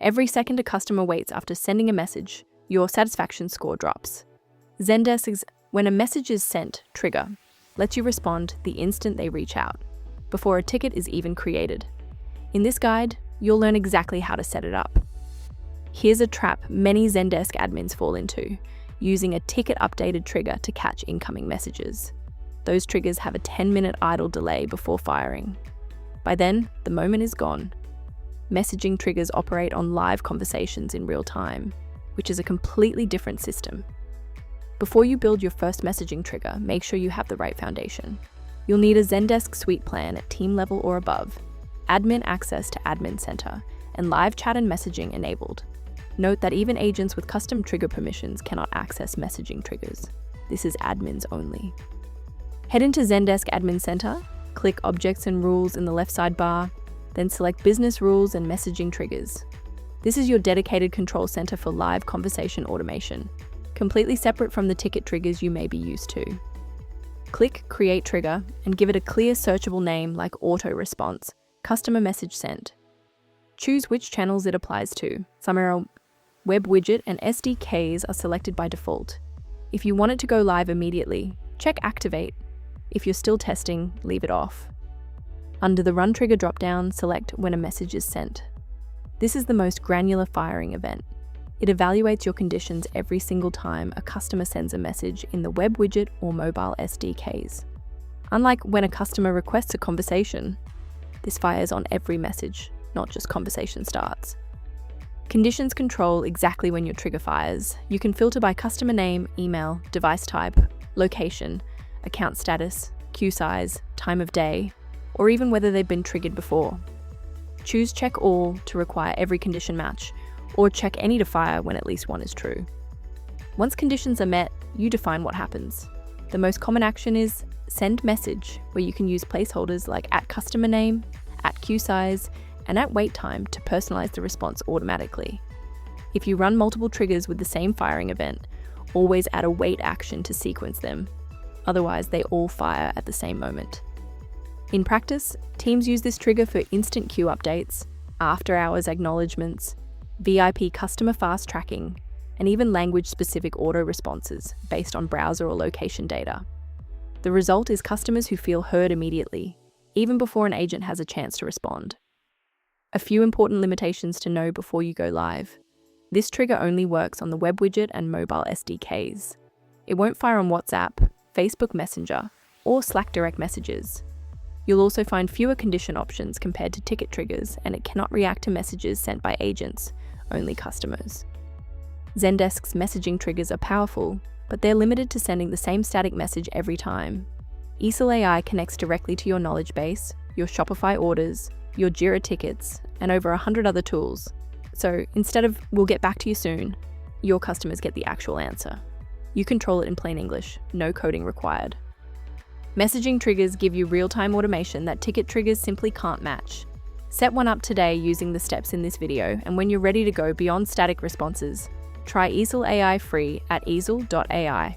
Every second a customer waits after sending a message, your satisfaction score drops. Zendesk's "when a message is sent" trigger lets you respond the instant they reach out, before a ticket is even created. In this guide, you'll learn exactly how to set it up. Here's a trap many Zendesk admins fall into, using a ticket updated trigger to catch incoming messages. Those triggers have a 10-minute idle delay before firing. By then, the moment is gone. Messaging triggers operate on live conversations in real time, which is a completely different system. Before you build your first messaging trigger, make sure you have the right foundation. You'll need a Zendesk suite plan at team level or above, admin access to Admin Center, and live chat and messaging enabled. Note that even agents with custom trigger permissions cannot access messaging triggers. This is admins only. Head into Zendesk Admin Center, click Objects and Rules in the left sidebar, then select Business Rules and Messaging Triggers. This is your dedicated control center for live conversation automation, completely separate from the ticket triggers you may be used to. Click Create Trigger and give it a clear searchable name like Auto Response, Customer Message Sent. Choose which channels it applies to. Summary, Web Widget, and SDKs are selected by default. If you want it to go live immediately, check Activate. If you're still testing, leave it off. Under the Run Trigger dropdown, select When a Message is Sent. This is the most granular firing event. It evaluates your conditions every single time a customer sends a message in the Web Widget or mobile SDKs. Unlike when a customer requests a conversation, this fires on every message, not just conversation starts. Conditions control exactly when your trigger fires. You can filter by customer name, email, device type, location, account status, queue size, time of day, or even whether they've been triggered before. Choose Check All to require every condition match, or Check Any to fire when at least one is true. Once conditions are met, you define what happens. The most common action is Send Message, where you can use placeholders like @customer_name, @queue_size, and @wait time to personalize the response automatically. If you run multiple triggers with the same firing event, always add a wait action to sequence them. Otherwise, they all fire at the same moment. In practice, teams use this trigger for instant queue updates, after-hours acknowledgments, VIP customer fast tracking, and even language-specific auto responses based on browser or location data. The result is customers who feel heard immediately, even before an agent has a chance to respond. A few important limitations to know before you go live. This trigger only works on the Web Widget and mobile SDKs. It won't fire on WhatsApp, Facebook Messenger, or Slack direct messages. You'll also find fewer condition options compared to ticket triggers, and it cannot react to messages sent by agents, only customers. Zendesk's messaging triggers are powerful, but they're limited to sending the same static message every time. eesel AI connects directly to your knowledge base, your Shopify orders, your Jira tickets, and over 100 other tools. So instead of "we'll get back to you soon," your customers get the actual answer. You control it in plain English, no coding required. Messaging triggers give you real-time automation that ticket triggers simply can't match. Set one up today using the steps in this video, and when you're ready to go beyond static responses, try eesel AI free at eesel.ai.